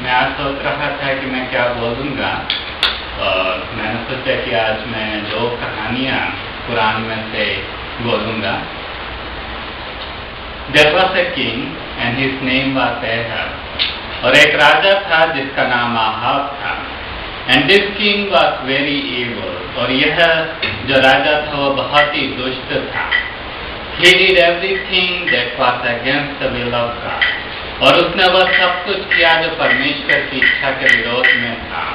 मैं आज सोच रहा था कि मैं क्या बोलूँगा, और मैंने सोचा कि आज मैं 2 कहानियाँ कुरान में से बोलूँगा। There was a king and his name was Ahab. और एक राजा था जिसका नाम आहाब था। And this king was very evil. और यह जो राजा था वो बहुत ही दुष्ट था। He did everything that was against the will of God. और उसने वह सब कुछ किया जो परमेश्वर की इच्छा के विरोध में था।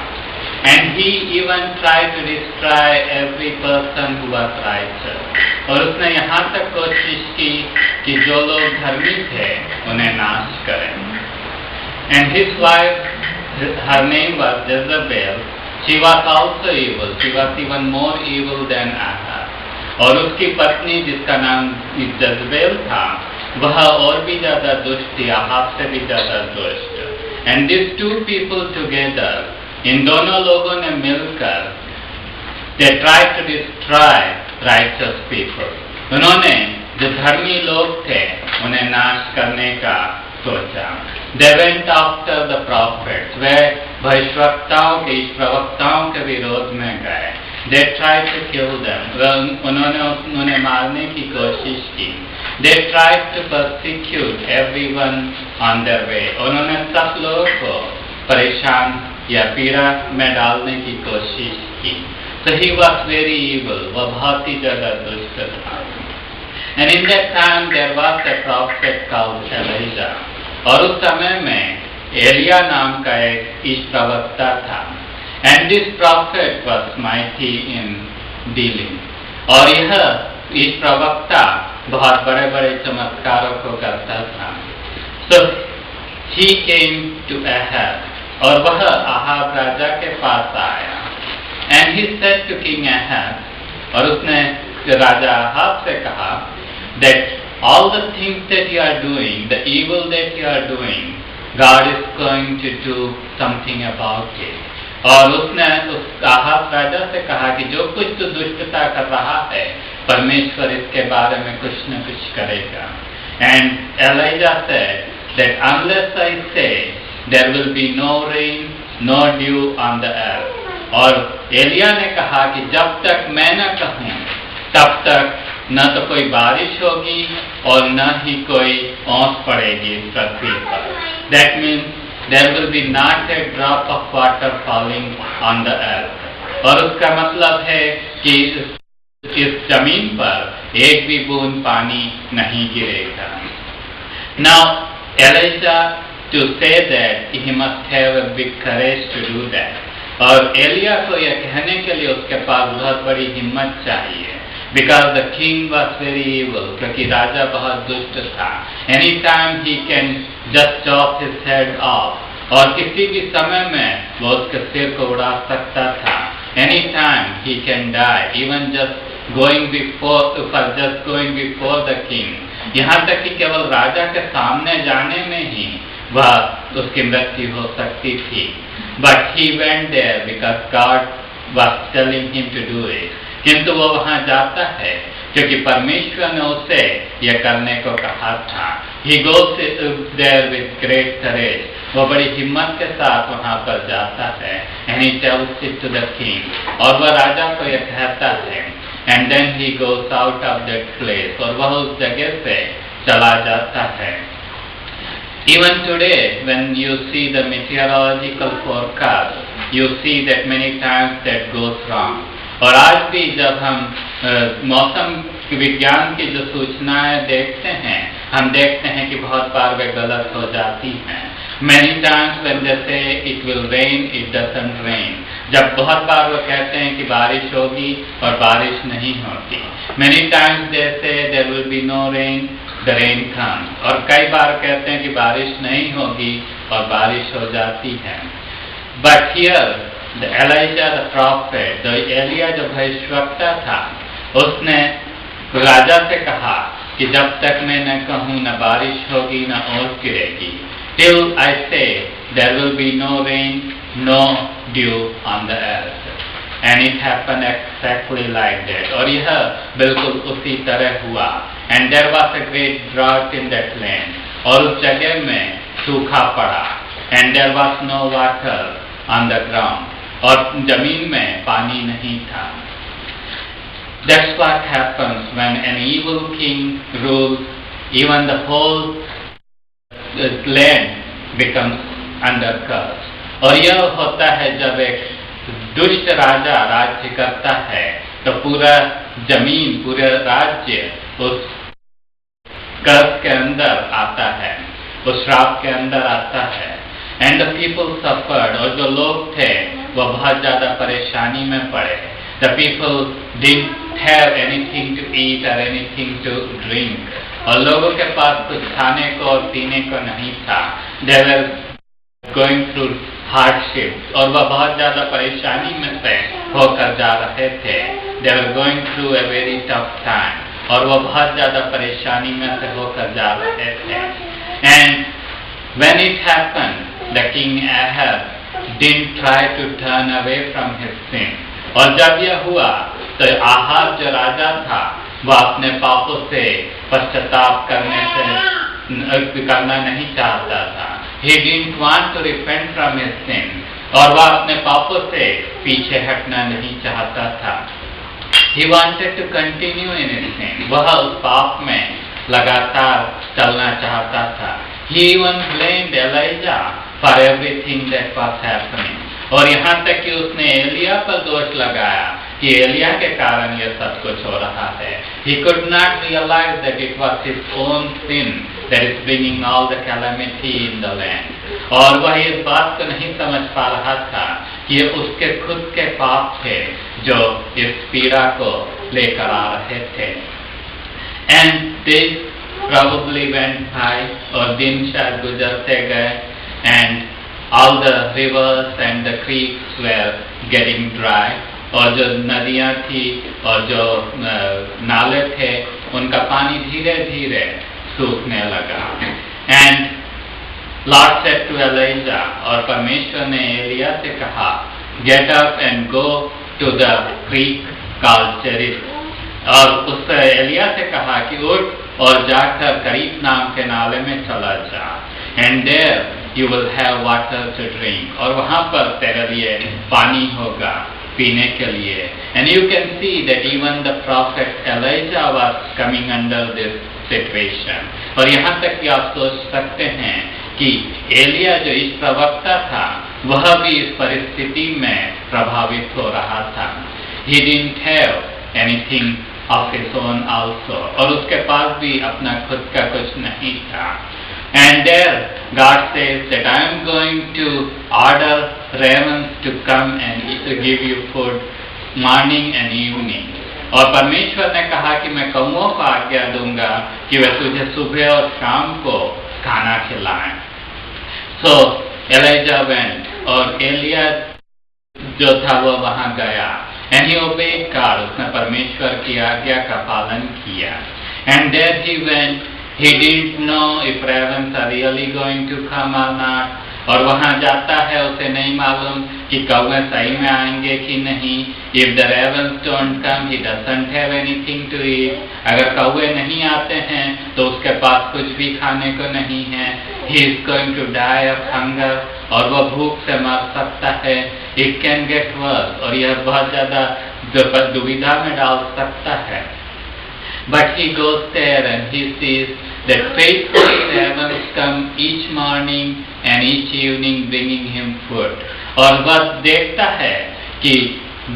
And he even tried to destroy every person who was righteous. और उसने यहाँ तक कोशिश की कि जो लोग धर्मी थे उन्हें नाश करें। And his wife, her name was Jezebel. She was also evil. She was even more evil than Ahab. और उसकी पत्नी जिसका नाम जज़बेल था वह और भी ज्यादा दुष्ट थी, आहाब से भी ज्यादा दुष्ट। एंड दिस 2 people together, इन दोनों लोगों ने मिलकर they tried to destroy righteous people. उन्होंने जो धर्मी लोग थे उन्हें नाश करने का सोचा। They went after the prophets. वे भविष्यवक्ताओं के, प्रवक्ताओं के विरोध में गए। They tried to kill them. उन्होंने मारने की कोशिश की। They tried to persecute everyone on their way. उन्होंने सब लोगों को परेशान या पीड़ा में डालने की कोशिश की। So he was very evil. वह बहुत ही ज्यादा दुष्ट था। And in that time there was a prophet called Elijah. और उस समय में एलिया नाम का एक ईश प्रवक्ता था। And this prophet was mighty in dealing. और यह ईश प्रवक्ता बहुत बड़े बड़े चमत्कारों को करता था। So he came to Ahab. और वह आहाब राजा के पास आया। And he said to King Ahab. और उसने राजा आहाब से कहा that all the things that you are doing, the evil that you are doing, God is going to do something about it. और उसने उस आहाब राजा से कहा कि जो कुछ तू दुष्टता कर रहा है परमेश्वर इसके बारे में कुछ न कुछ करेगा। And Elijah said that unless I say there will be no rain, no dew on the earth. और एलिया ने कहा कि जब तक मैं न कहूँ तब तक न तो कोई बारिश होगी और न ही कोई ओस पड़ेगी इस पृथ्वी पर। That means there will be not a drop of water falling on the earth. और उसका मतलब है कि इस जमीन पर एक भी बूंद पानी नहीं गिरेगा। Now Elijah to say that he must have a big courage to do that. और एलिया को यह कहने के लिए उसके पास बहुत बड़ी हिम्मत चाहिए। Because the king was very evil, क्योंकि राजा बहुत दुष्ट था। Anytime he can just chop his head off. और किसी भी समय में वो उसके सिर को उड़ा सकता था। Anytime he can die, even just going before the king. यहाँ तक कि केवल राजा के सामने जाने में ही वह उसकी मृत्यु हो सकती थी। But he went there because God was telling him to do it. किंतु वो वहाँ जाता है क्योंकि परमेश्वर ने उसे यह करने को कहा था। He goes there with great courage. वो बड़ी हिम्मत के साथ वहाँ पर जाता है। And he tells it to the king. और वह राजा को यह कहता है। And then he goes out of that place. और वह उस जगह से चला जाता है। Even today, when you see the meteorological forecast, you see that many times that goes wrong. और आज भी जब हम मौसम विज्ञान की जो सूचनाएं देखते हैं हम देखते हैं कि बहुत बार वे गलत हो जाती हैं। Many times when they say it will rain, it doesn't rain. जब बहुत बार वो कहते हैं कि बारिश होगी और बारिश नहीं होती। Many times they say there will be no rain, the rain comes. और कई बार कहते हैं कि बारिश नहीं होगी और बारिश हो जाती है। But here the Elijah the prophet, the Elia जो भविष्यवक्ता था, उसने राजा से कहा कि जब तक मैं न कहूँ न बारिश होगी न ओस गिरेगी। Till I say there will be no rain, no dew on the earth. And it happened exactly like that. और यह बिल्कुल उसी तरह हुआ। And there was a great drought in that land. और उस जगह में सूखा पड़ा। and there was no water on the ground. और जमीन में पानी नहीं था. That's what happens when an evil king rules. Even the whole land becomes under curse. और यह होता है जब एक दुष्ट राजा राज्य करता है तो पूरा जमीन, पूरा राज्य उस कर्ज के अंदर आता है, उस श्राप के अंदर आता है. एंड द पीपल सफर्ड, और जो लोग थे वो बहुत ज्यादा परेशानी में पड़े. The people didn't have anything to eat और एनीथिंग टू ड्रिंक, और लोगों के पास कुछ खाने को और पीने को नहीं था. दे वर गोइंग थ्रू हार्डशिप, और वह बहुत ज्यादा परेशानी में से होकर जा रहे थे. They were going through a very tough time, और वह बहुत ज्यादा परेशानी में से होकर जा रहे थे. And when it happened, the king Ahab didn't try to turn away from his sin. और जब यह हुआ तो आहाब जो राजा था वह अपने पापों से पश्चाताप करना नहीं चाहता था. He didn't want to repent from his sin, और वह अपने पापों से पीछे हटना नहीं चाहता था. He wanted to continue in his sin. वह उस पाप में लगातार चलना चाहता था. He even blamed Elijah for everything that was happening. और यहाँ तक कि उसने एलिया पर दोष लगाया कि एलिया के कारण यह सब कुछ हो रहा है. He could not realize that it was his own sin that is bringing all the calamity in the land. और वह इस बात को नहीं समझ पा रहा था कि ये उसके खुद के पाप थे जो इस पीड़ा को लेकर आ रहे थे. And this probably went by, और दिन शायद गुजरते गए, and all the rivers and the creeks were getting dry. और जो नदियाँ थी और जो नाले थे उनका पानी धीरे धीरे सूखने लगा. And Lord said to Elijah, और परमेश्वर ने एलिया से कहा, get up and go to the creek called Cherith. और उससे एलिया से कहा कि उठ और जाकर करीत नाम के नाले में चला जा. And there you will have water to drink. और वहाँ पर तेरे लिए पानी होगा पीने के लिए. And you can see that even the prophet Elijah was coming under this situation. और यहाँ तक कि आप सोच सकते हैं कि एलिया जो इस प्रवक्ता था वह भी इस परिस्थिति में प्रभावित हो रहा था. He didn't have anything of his own also. और उसके पास भी अपना खुद का कुछ नहीं था. And there God says that I am going to order ravens to come and give you food morning and evening. और परमेश्वर ने कहा कि मैं कौओं को आज्ञा दूंगा कि वे तुझे सुबह और शाम को खाना खिलाएं. So Elijah went, और एलिया जो था वो वहाँ गया. And he obeyed God. उसने परमेश्वर की आज्ञा का पालन किया. And there he went. He didn't know if ravens are really going to come or not. और वहाँ जाता है उसे नहीं मालूम कि कौवे सही में आएंगे कि नहीं. If the ravens don't come, he doesn't have anything to eat. अगर कौवे नहीं आते हैं तो उसके पास कुछ भी खाने को नहीं है. He is going to die of hunger. और वह भूख से मर सकता है. It can get worse. और यह बहुत ज़्यादा दुविधा में डाल सकता है. But he goes there and he sees that faithful ravens come each morning and each evening bringing him food. और वह देखता है कि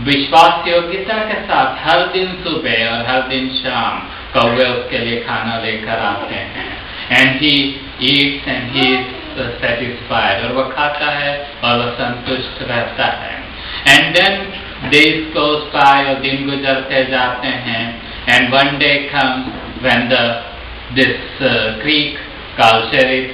विश्वास योग्यता के साथ हर दिन सुबह और हर दिन शाम कौवे उसके लिए खाना लेकर आते हैं. And he eats and he is satisfied. और वह खाता है और वह संतुष्ट रहता है. And then days goes by, और दिन गुजरते जाते हैं. And one day comes when this creek called Cherith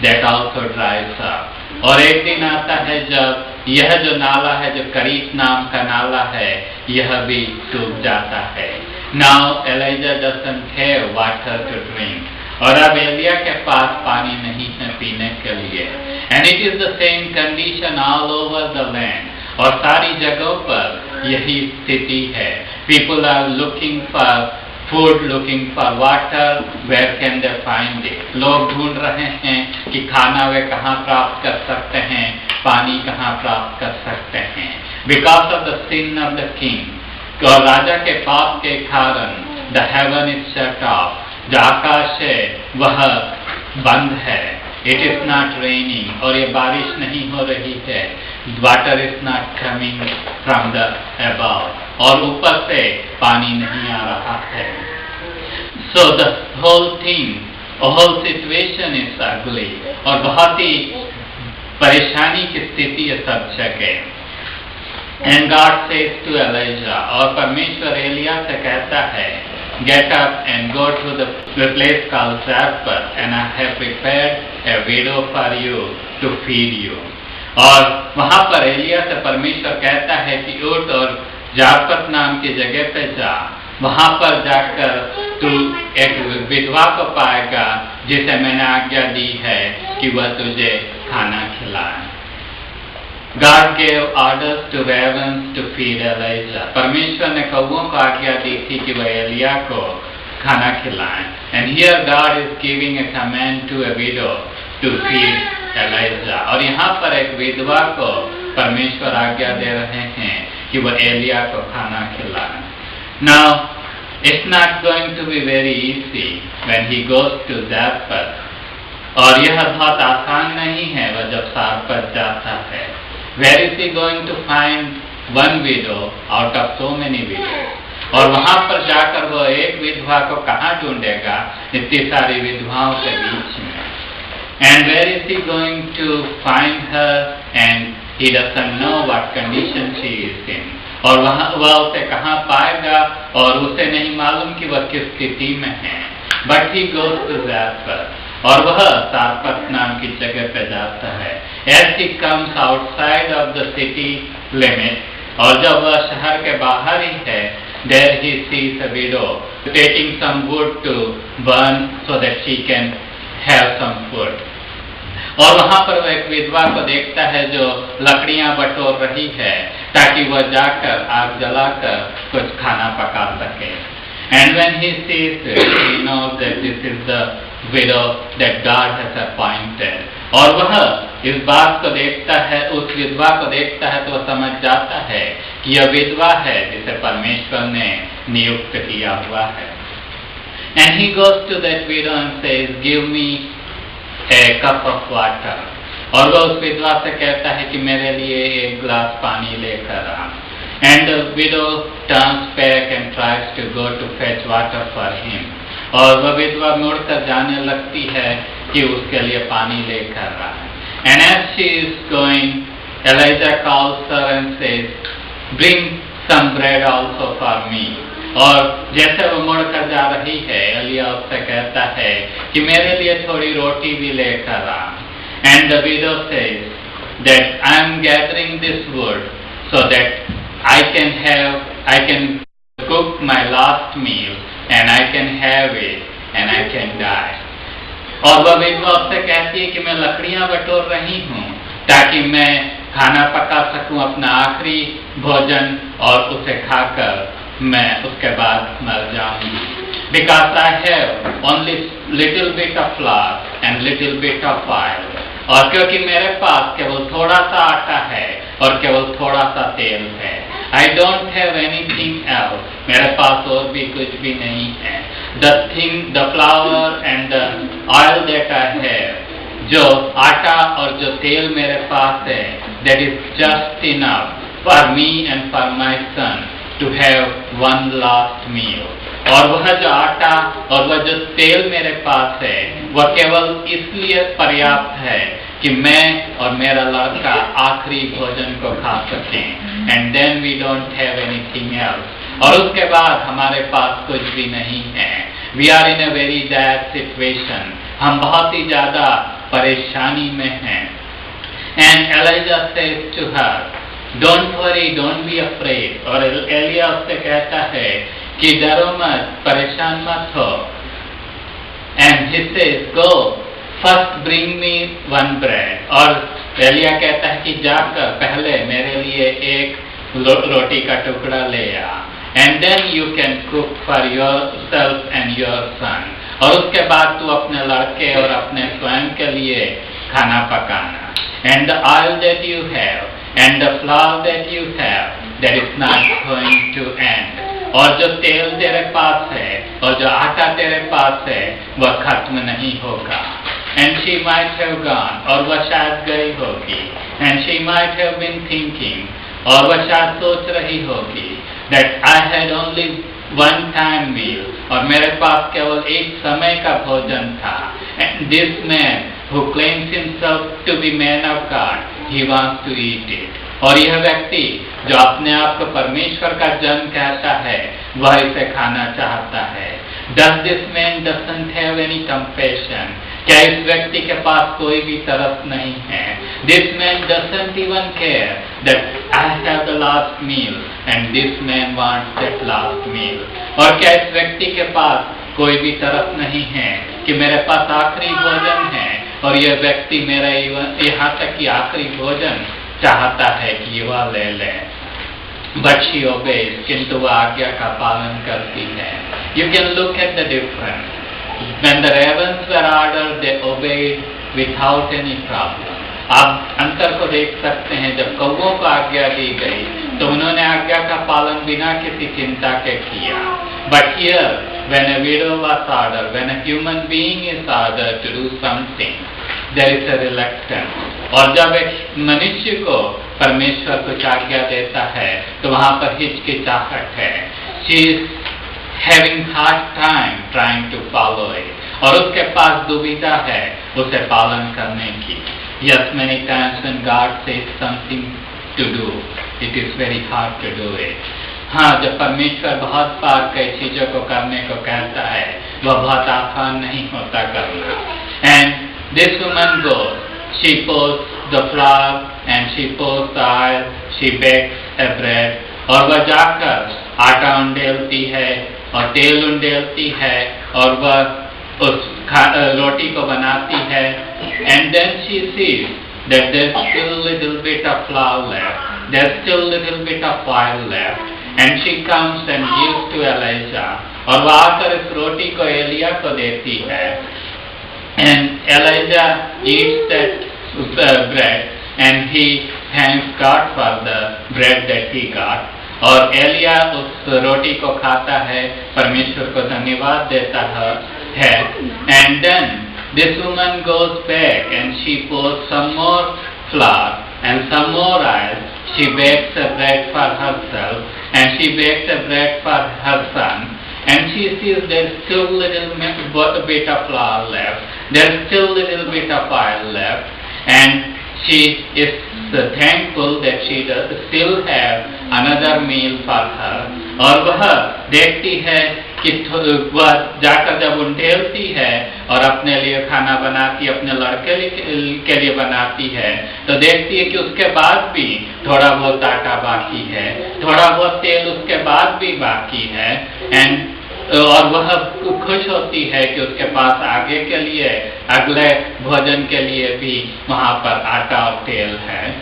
that also dries up. और एक दिन आता है जब यह जो नाला है, जो करीत नाम का नाला है, यह भी सूख जाता है. Now Elijah doesn't have water to drink. और अब एलिया के पास पानी नहीं है पीने के लिए. And it is the same condition all over the land. और सारी जगहों पर यही स्थिति है. People are looking for food, looking for water, where can they find it? लोग ढूंढ रहे हैं कि खाना वे कहाँ प्राप्त कर सकते हैं, पानी कहाँ प्राप्त कर सकते हैं. Because of the sin of the king, और राजा के पाप के कारण, the heaven is shut off. जो आकाश है वह बंद है. It is not raining, और ये बारिश नहीं हो रही है. Water is not coming from the above, और ऊपर से पानी नहीं आ रहा है. So the whole thing, whole situation is ugly, और बहुत ही परेशानी की स्थिति है सब जगह. And God says to Elijah, और परमेश्वर एलिया से कहता है, get up and go to the place called Zarephath, and I have prepared a widow for you to feed you. और वहाँ पर एलिया से परमेश्वर कहता है कि उठ और जारपत नाम की जगह पे जा. वहाँ पर जाकर तू एक विधवा को पाएगा जिसे मैंने आज्ञा दी है कि वह तुझे खाना खिलाए. God gave orders to ravens to feed Elijah. परमेश्वर ने कौवों को आज्ञा दी थी कि वह एलिया को खाना खिलाएं. And here God is giving a command to a widow to feed Elijah. और यहाँ पर एक विधवा को परमेश्वर आज्ञा दे रहे हैं कि वह एलिया को खाना खिलाएं. Now it's not going to be very easy when he goes to Zarephath. और यह बहुत आसान नहीं है वह जब सारपत जाता है. Where is he going to find one widow out of so many widows? और वहाँ पर जाकर वो एक विधवा को कहाँ ढूंढेगा इतनी सारी विधवाओं के बीच में. And where is he going to find her? And he doesn't know what condition she is in. और वह उसे कहाँ पाएगा और उसे नहीं मालूम कि वह किस स्थिति में है. But he goes to Zarephath, और वह सारपत नाम की जगह पे जाता है. As he comes outside of the city limit, और जब वह शहर के बाहर ही है, there he sees a widow taking some wood to burn so that she can have some food. और वहाँ पर वह एक विधवा को देखता है जो लकड़ियाँ बटोर रही है ताकि वह जाकर आग जलाकर कुछ खाना पका सके. And when he sees it, he knows that this is the widow that God has appointed. और वह इस बात को देखता है, उस विधवा को देखता है तो वह समझ जाता है कि यह विधवा है जिसे परमेश्वर ने नियुक्त किया हुआ है. And he goes to that widow and says, give me a cup of water. और वह उस विधवा से कहता है कि मेरे लिए एक गिलास पानी लेकर आ. And the widow turns back and tries to go to fetch water for him. और वह विधवा मुड़कर जाने लगती है कि उसके लिए पानी लेकर आ. And as she is going, Elijah calls her and says, bring some bread also for me. और जैसे वो मुड़कर जा रही है, एलिया उससे कहता है कि मेरे लिए थोड़ी रोटी भी लेकर आ. And the widow says that I am gathering this wood so that I can cook my last meal and I can have it and I can die. और वह विधवा उससे कहती है कि मैं लकड़ियां बटोर रही हूँ ताकि मैं खाना पका सकूं अपना आखिरी भोजन और उसे खाकर मैं उसके बाद मर जाऊंगी. Because I have only little bit of flour and little bit of oil. और क्योंकि मेरे पास केवल थोड़ा सा आटा है और केवल थोड़ा सा तेल है. I don't have anything else. मेरे पास और भी कुछ भी नहीं है. The flour and the oil that I have, जो आटा और जो तेल मेरे पास है, that is just enough for me and for my son to have one last meal. और वह जो आटा और वह जो तेल मेरे पास है, वह केवल इसलिए पर्याप्त है कि मैं और मेरा लड़का आखिरी भोजन को खा सकें. And then we don't have anything else. और उसके बाद हमारे पास कुछ भी नहीं है. We are in a very bad situation. हम बहुत ही ज़्यादा परेशानी में हैं. And Elijah says to her, don't worry, don't be afraid. और एलिया उससे कहता है कि डरो मत, परेशान मत हो. And he says, go, first bring me one bread. और एलिया कहता है कि जाकर पहले मेरे लिए एक रोटी का टुकड़ा ले आ. and then you can cook for yourself and your son. और उसके बाद तू अपने लड़के और अपने स्वयं के लिए खाना पकाना. And the oil that you have and the flour that you have, that is not going to end. और जो तेल तेरे पास है और जो आटा तेरे पास है वह खत्म नहीं होगा. And she might have gone, और वह शायद गई होगी. And she might have been thinking, और वह शायद सोच रही होगी, that I had only one time meal, और मेरे पास केवल एक समय का भोजन था. And this man who claims himself to be man of God, he wants to eat it. और यह व्यक्ति जो अपने आप को परमेश्वर का जन कहता है वह इसे खाना चाहता है. Does this man doesn't have any compassion? क्या इस व्यक्ति के पास कोई भी तरस नहीं है? This man doesn't even care that I have the last meal and this man wants that last meal. और क्या इस व्यक्ति के पास कोई भी तरस नहीं है कि मेरे पास आखिरी भोजन है और यह व्यक्ति मेरा यहाँ तक कि आखिरी भोजन चाहता है कि वह ले ले. But she obeys, किंतु वह आज्ञा का पालन करती है. You can look at the difference. When the ravens were ordered, they obeyed without any problem. आप अंतर को देख सकते हैं. जब कौवों को आज्ञा दी गई तो उन्होंने आज्ञा का पालन बिना किसी चिंता के किया. But here, when a widow was ordered, when a human being is ordered to do something, there is a reluctance. और जब एक मनुष्य को परमेश्वर कुछ आज्ञा देता है तो वहाँ पर हिचकिचाहट है. She is having hard time trying to follow it. और उसके पास दुविधा है उसे पालन करने की. Yes, many times when God says something to do, it is very hard to do it. हाँ, जब परमेश्वर बहुत बार कई चीजों को करने को कहता है वह बहुत आसान नहीं होता करना. And this woman goes, she pours the flour and she pours the oil, she bakes a bread. और वह जाकर आटा उंडेलती है और तेल उंडेलती है और वह उस रोटी को बनाती है. And then she sees that there's still little bit of flour left, there's still little bit of oil left, and she comes and gives to Elijah. और वह आकर इस रोटी को एलिया को देती है. And Elijah eats that bread and he thanks God for the bread that he got. और एलिया उस रोटी को खाता है, परमेश्वर को धन्यवाद देता है. And then this woman goes back and she pours some more flour and some more oil. She bakes a bread for herself and she bakes a bread for her son. And she sees there's still little bit of flour left, there's still little bit of oil left, and she is thankful that she does still have another meal for her. और वह देखती है कि वह जाकर जब उंडेलती है और अपने लिए खाना बनाती है, अपने लड़के के लिए बनाती है, तो देखती है कि उसके बाद भी थोड़ा बहुत आटा बाकी है, थोड़ा बहुत तेल उसके बाद भी बाकी है. और वह खुश होती है कि उसके पास आगे के लिए, अगले भोजन के लिए भी वहाँ पर आटा और तेल है.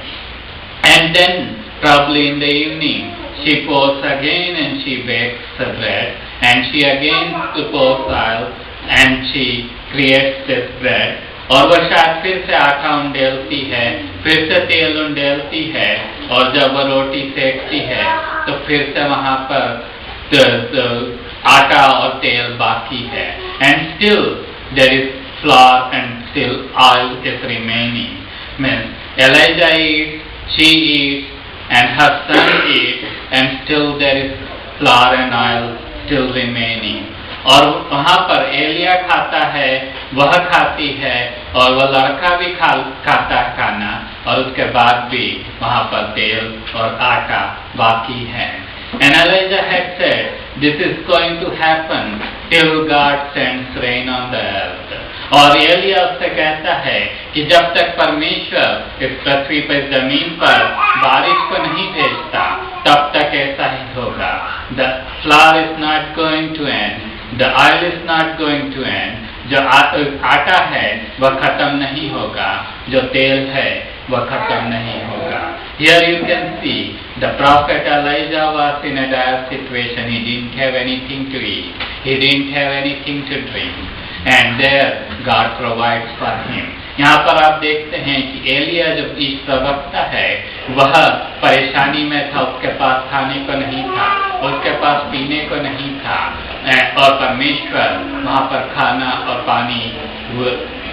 And then probably in the evening she pours again and she bakes the bread and she again pours oil and she creates this bread. और वह शायद फिर से आटा उंडेलती है, फिर से तेल उंडेलती है और जब वह रोटी सेकती है तो फिर से वहाँ पर आटा और तेल बाकी है. And still there is flour and still oil is remaining. Elijah eats, she eats, and her son eats, and still there is flour and oil still remaining. और वहाँ पर एलिया खाता है, वह खाती है और वह लड़का भी खाता खाना और उसके बाद भी वहाँ पर तेल और आटा बाकी है. And Elijah had said, this is going to happen till God sends rain on the earth. और एलिया उससे कहता है कि जब तक परमेश्वर इस पृथ्वी पर जमीन पर बारिश को नहीं भेजता तब तक ऐसा ही होगा. The flour is not going to end, the oil is not going to end. जो आटा है वह खत्म नहीं होगा, जो तेल है वह खत्म नहीं होगा. Here you can see the prophet Elijah was in a dire situation. He didn't have anything to eat. He didn't have anything to drink. And there God provides for him. यहाँ पर आप देखते हैं कि एलिया जो इस प्रवक्ता है वह परेशानी में था, उसके पास खाने को नहीं था, उसके पास पीने को नहीं था, और परमेश्वर वहाँ पर खाना और पानी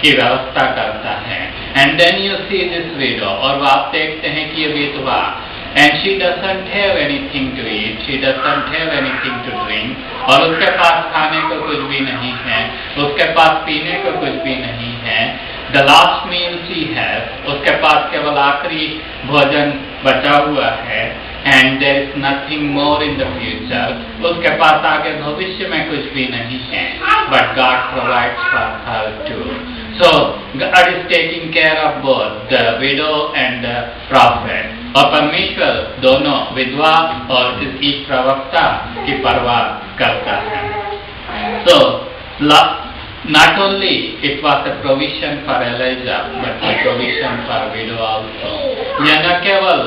की व्यवस्था करता है. And then you see this widow, और आप देखते हैं कि ये विधवा, and she doesn't have anything to eat, she doesn't have anything to drink, और उसके पास खाने को कुछ भी नहीं है, उसके पास पीने को कुछ भी नहीं है. The last meal she has, उसके पास केवल आखिरी भोजन बचा हुआ है. And there is nothing more in the future, उसके पास आगे भविष्य में कुछ भी नहीं है. But God provides for her too. So God is taking care of both the widow and the prophet. और परमेश्वर दोनों विधवा और इस प्रवक्ता की परवाह करता है. So not only it was a provision for Elijah, but a provision for widow also. यह न केवल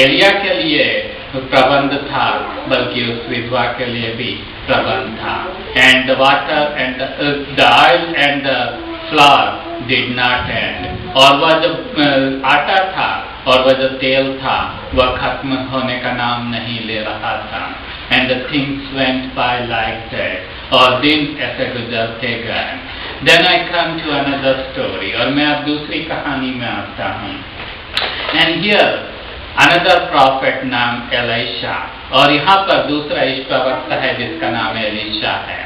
एलिया के लिए प्रबंध था, बल्कि उस विधवा के लिए भी प्रबंध था. And the water and the oil and the flour did not end. और वह जो आटा था और वह जो तेल था वह खत्म होने का नाम नहीं ले रहा था. And the things went by like that. और दिन ऐसे गुजरते गए. Then I come to another story, और मैं अब दूसरी कहानी में आता हूँ. And here another prophet नाम एलिशा, और यहाँ पर दूसरा इस प्रवक्ता है जिसका नाम एलिशा है.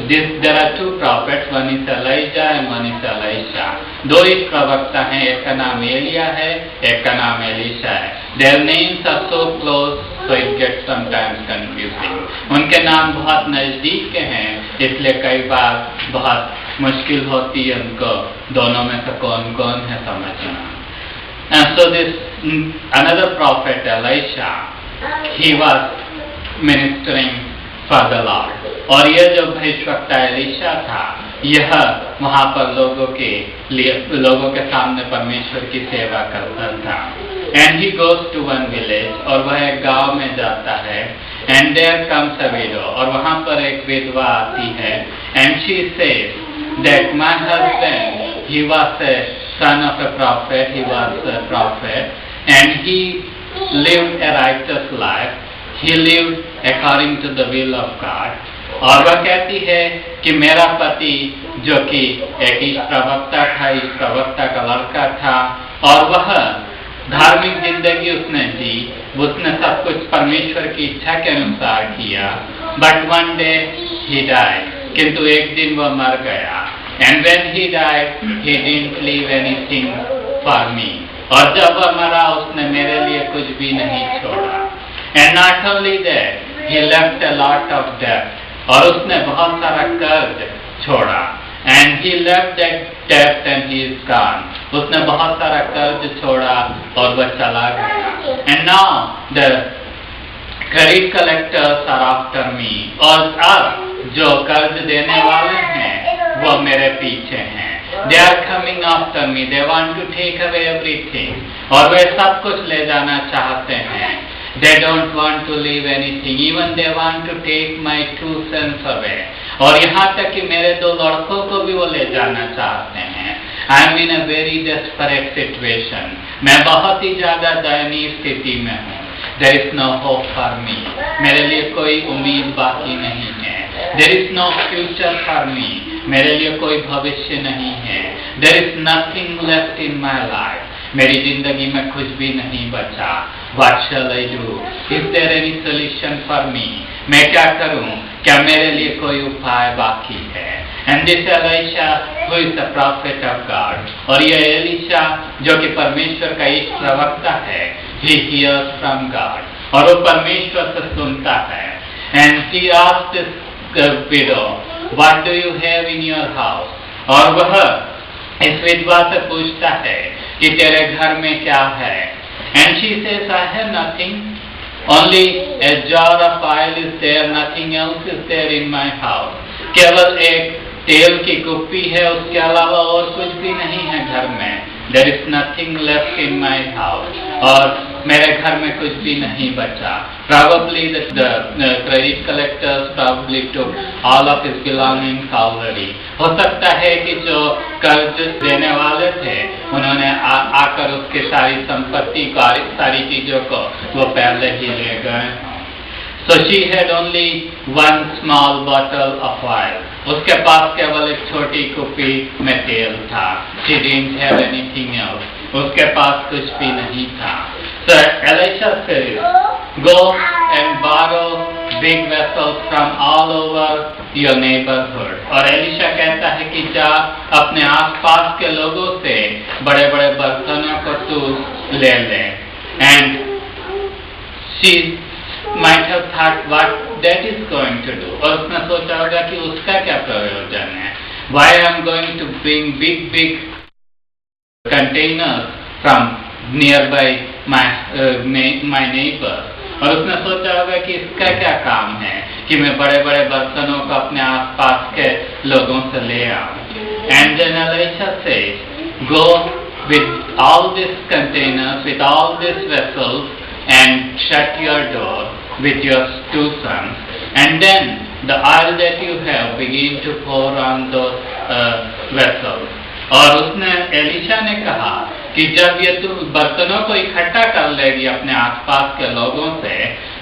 There are two prophets, one is Elijah and one is Elisha. दो इस प्रवक्ता हैं, एक का नाम एलिया है, एक का नाम एलिशा है. Their names are so close, so it gets sometimes confusing. उनके नाम बहुत नजदीक के हैं, इसलिए कई बार बहुत मुश्किल होती है उनको दोनों में से कौन कौन है समझना. And so this another prophet Elisha, he was ministering for the Lord. और यह जो भविष्यवक्ता एलिशा था, यह वहाँ पर लोगों के सामने परमेश्वर की सेवा करता था. And he goes to one village, और वह एक गांव में जाता है. And there comes a widow, और वहाँ पर एक विधवा आती है. And she says that my husband, he was a son of a prophet, he was a prophet, and he lived a righteous life. He lived according to the will of God. और वह कहती है कि मेरा पति जो कि एक इस प्रवक्ता था, इस प्रवक्ता का लड़का था, और वह धार्मिक जिंदगी उसने जी, उसने सब कुछ परमेश्वर की इच्छा के अनुसार किया. But one day he died, किंतु एक दिन वह मर गया. And when he died he didn't leave anything for me, और जब वह मरा उसने मेरे लिए कुछ भी नहीं छोड़ा. And not only that, he left a lot of डेब्ट, और उसने बहुत सारा कर्ज छोड़ा. एंड ही लेफ्ट दैट डेब्ट एंड ही इज गॉन, उसने बहुत सारा कर्ज छोड़ा और वह चला गया. And now the credit collectors are after me, और अब जो कर्ज देने वाले हैं वो मेरे पीछे हैं. They are coming after me, they want to take away everything, और वे सब कुछ ले जाना चाहते हैं. They don't want to leave anything, even they want to take my 2 sons away, और यहाँ तक कि मेरे 2 लड़कों को भी वो ले जाना चाहते हैं. I am in a very desperate situation, मैं बहुत ही ज्यादा दयनीय स्थिति में हूँ. There is no hope for me, मेरे लिए कोई उम्मीद बाकी नहीं है. There is no future for me, मेरे लिए कोई भविष्य नहीं है. There is nothing left in my life, मेरी जिंदगी में कुछ भी नहीं बचा. What shall I do? Is there any solution for me? मैं क्या करूं? क्या मेरे लिए कोई उपाय बाकी है? And this Elisha, who is the prophet of God, और यह एलिशा जो कि परमेश्वर का एक प्रवक्ता है, he hears from God, और वो परमेश्वर से सुनता है. And he asked this widow, what do you have in your house? और वह इस विधवा से पूछता है कि तेरे घर में क्या है. And she says, I have nothing, only a jar of oil is there, nothing else is there in my house. केवल एक तेल की कुप्पी है, उसके अलावा और कुछ भी नहीं है घर में. There is nothing left in my house, और मेरे घर में कुछ भी नहीं बचा. Probably the credit collectors probably took all of his belongings already. हो सकता है कि जो कर्ज देने वाले थे उन्होंने आकर उसकी सारी संपत्ति को, सारी चीजों को वो पहले ही ले गए. So she had only one small bottle of oil. उसके पास केवल एक छोटी कुप्पी में तेल था. She didn't have anything else. उसके पास कुछ भी नहीं था. So Elisha says, go and borrow big vessels from all over your neighborhood. और एलिशा कहता है कि जा अपने आसपास के लोगों से बड़े बड़े बर्तनों को तू ले ले. And she might have thought what that is going to do. और उसने सोचा होगा कि उसका क्या प्रयोजन है. Why I am going to bring big containers from nearby my neighbor. और उसने सोचा होगा कि इसका क्या काम है कि मैं बड़े बड़े बर्तनों को अपने आसपास के लोगों से ले आऊं. And then Elisha says, go with all these containers, with all these vessels, and shut your door with your 2 sons, and then the oil that you have begin to pour on those vessels. और उसने Elisha ने कहा कि जब ये तू बर्तनों को इकट्ठा कर लेगी अपने आसपास के लोगों से,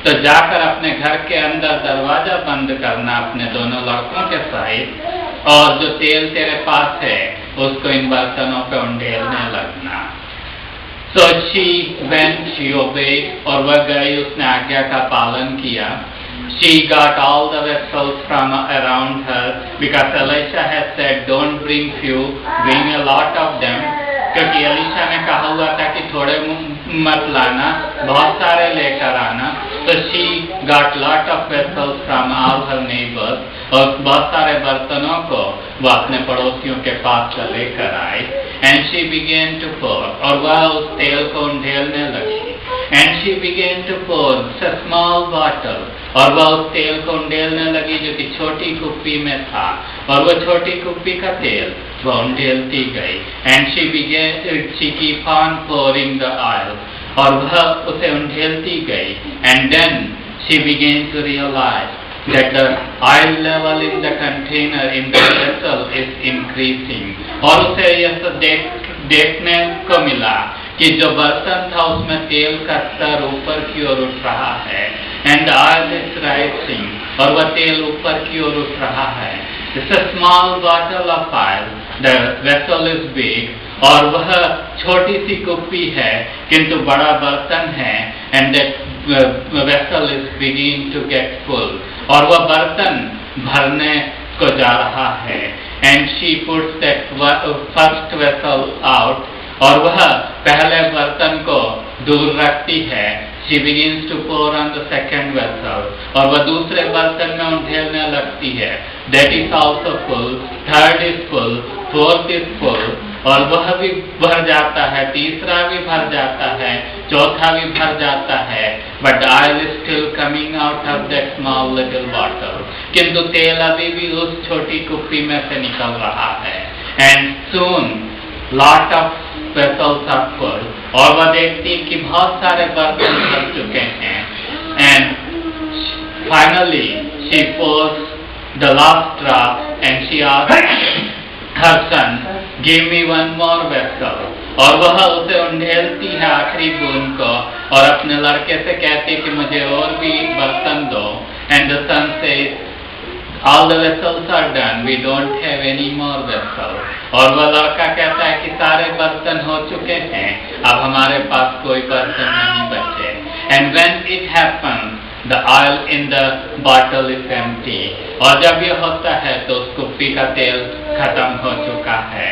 तो जाकर अपने घर के अंदर दरवाजा बंद करना अपने दोनों लड़कों के सहित, और जो तेल तेरे पास है उसको इन बर्तनों पे उंडेलने लगना. So she went, she obeyed, और वह गई, उसने आज्ञा का पालन किया. She got all the vessels from around her because Elisha had said, don't bring few, bring a lot of them. क्योंकि एलिशा ने कहा हुआ था कि थोड़े मत लाना, बहुत सारे लेकर आना. तो she got lot of vessels from all her neighbors, और बहुत सारे बर्तनों को वो अपने पड़ोसियों के पास से लेकर आई. And she began to pour, और वह उस तेल को उंडेलने लगी. And she began to pour a small bottle, और वह उस तेल को उंडेलने लगी जो कि छोटी कुप्पी में था, और वह छोटी कुप्पी का तेल वह उंडेलती गई. And she keep on pouring the oil, और वह उसे उंडेलती गई. And then she began to realize that the oil level in the container, in the vessel is increasing. और उसे यह तो देखने को मिला कि जो बर्तन था उसमें तेल का स्तर ऊपर की ओर उठ रहा है. And the oil is rising, और वह तेल ऊपर की ओर उठ रहा है. It's a small bottle of oil, the vessel is big, और वह छोटी सी कुप्पी है किंतु बड़ा बर्तन है. And that vessel is beginning to get full, और वह बर्तन भरने को जा रहा है. And she puts that first vessel out, और वह पहले बर्तन को दूर रखती है. She begins to pour on the second vessel, और वह दूसरे बर्तन में उंडेलने लगती है. That is also full, third is full, fourth is full, और वह भी भर जाता है, तीसरा भी भर जाता है, चौथा भी भर जाता है. But the oil is still coming out of that small little bottle. किंतु तेल अभी भी उस छोटी कुप्पी में से निकल रहा है. And soon lot of vessels are full, और वह देखती कि बहुत सारे बर्तन भर चुके हैं. And finally she pours the last drop, and she asks her son, give me one more vessel. और वह उसे उंडेलती है आखिरी बूंद को, और अपने लड़के से कहती कि मुझे और भी बर्तन दो. And the son says, all the vessels are done, we don't have any more vessels. और वह लड़का कहता है कि सारे बर्तन हो चुके हैं, अब हमारे पास कोई बर्तन नहीं बचे. And when it happens, the oil in the bottle is empty. और जब यह होता है तो उस कुप्पी का तेल खत्म हो चुका है.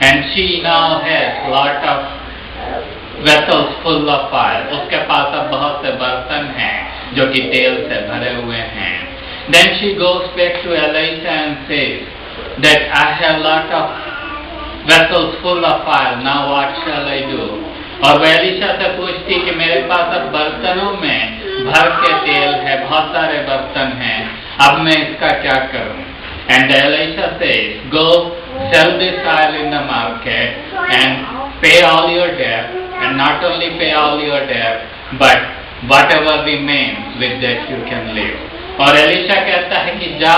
And she now has lot of vessels full of oil. उसके पास अब बहुत से बर्तन हैं जो कि तेल से भरे हुए हैं. Then she goes back to Elisha and says that I have lot of vessels full of oil. Now what shall I do? और वह एलिशा से पूछती कि मेरे पास अब बर्तनों में भर के तेल है, बहुत सारे बर्तन हैं, अब मैं इसका क्या करूं? And Elisha says, go sell this oil in the market and pay all your debt and not not only pay all your debt, but whatever remains with that you can live. और Elisha कहता है कि जा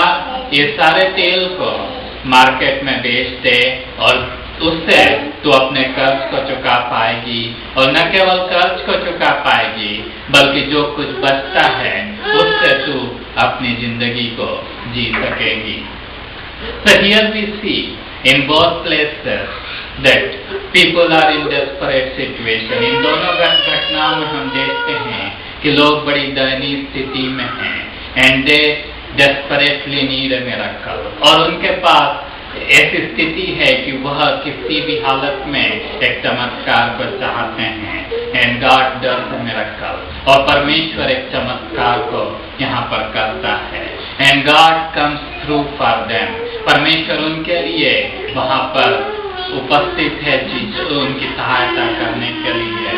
ये सारे तेल को market में बेच दे और उससे तू अपने कर्ज को चुका पाएगी, और न केवल कर्ज को चुका पाएगी बल्कि जो कुछ बचता है उससे तू अपनी जिंदगी को जी सकेगी। So here we see in both places that people are in desperate situation. इन दोनों घटनाओं में हम देखते हैं कि लोग बड़ी दयनीय स्थिति में हैं, and they desperately need a miracle. और उनके पास ऐसी स्थिति है कि वह किसी भी हालत में एक चमत्कार को चाहते हैं, and God does a miracle. और परमेश्वर एक चमत्कार को यहाँ पर करता है, and God comes through for them. परमेश्वर उनके लिए वहाँ पर उपस्थित है, उनकी सहायता करने के लिए।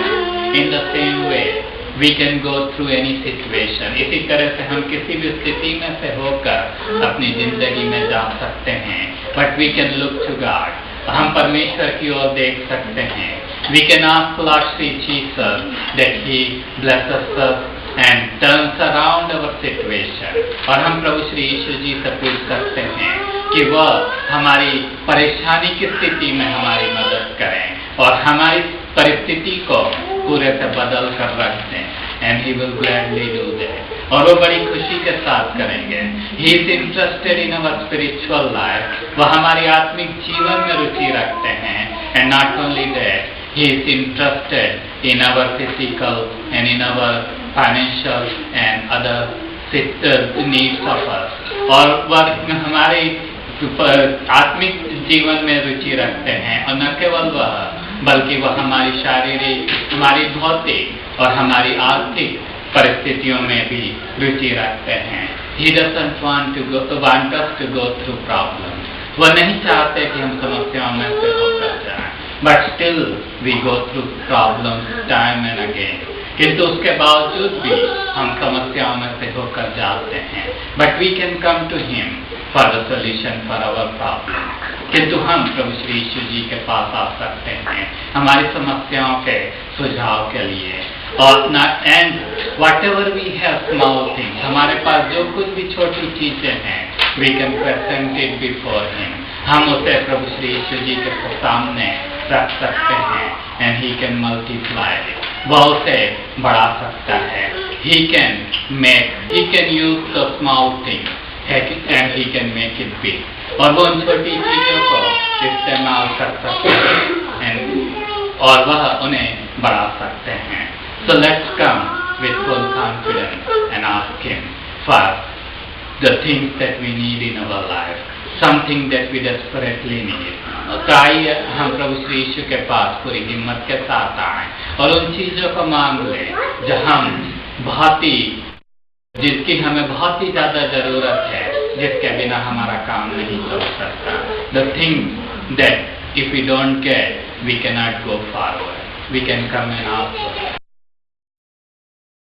In the same way, we can go through any situation. इसी तरह से हम किसी भी स्थिति में से होकर अपनी जिंदगी में जा सकते हैं, but we can look to God. हम परमेश्वर की ओर देख सकते हैं। We can ask Lord Sri Jesus that He blesses us and turns around our situation. और हम प्रभु श्री यीशु जी से पूछ सकते हैं कि वह हमारी परेशानी की स्थिति में हमारी मदद करें और हमारी परिस्थिति को पूरे से बदल कर रख दें, and He will gladly do that. और वो बड़ी खुशी के साथ करेंगे। He is interested in our spiritual life. वह हमारी आत्मिक जीवन में रुचि रखते हैं, and not only that, He is interested in our physical and in our financial and other needs of us. और वह हमारे आत्मिक जीवन में रुचि रखते हैं, और न केवल वह बल्कि वह हमारी शारीरिक, हमारी भौतिक और हमारी आर्थिक परिस्थितियों में भी रुचि रखते हैं। He doesn't want us to go through problems. वह नहीं चाहते कि हम समस्याओं में से होकर जाएं, but still we go through problems time and again. किंतु उसके बावजूद भी हम समस्याओं में से होकर जाते हैं, but we can come to Him for the solution for our problem. किंतु हम प्रभु श्री यीशु जी के पास आ सकते हैं हमारी समस्याओं के सुझाव के लिए। और and whatever we have small things, हमारे पास जो कुछ भी छोटी चीजें हैं, we can present it before Him. हम उसे प्रभु श्री यीशु जी के सामने रख सकते हैं, and He can multiply it. वह उसे बढ़ा सकता है। He can use the small things and He can make it big. और वो उन छोटी चीजों को इस्तेमाल कर सकते हैं और वह उन्हें बढ़ा सकते हैं। So let's come with full confidence and ask Him for the things that we need in our life, something that we desperately need. तो आइए हम प्रभु श्री यीशु के पास पूरी हिम्मत के साथ आएं और उन चीजों को मांग लें जिसकी हमें बहुत ही ज्यादा जरूरत है, जिसके बिना हमारा काम नहीं चल सकता। The things that if we don't get, we cannot go forward. We can come and ask.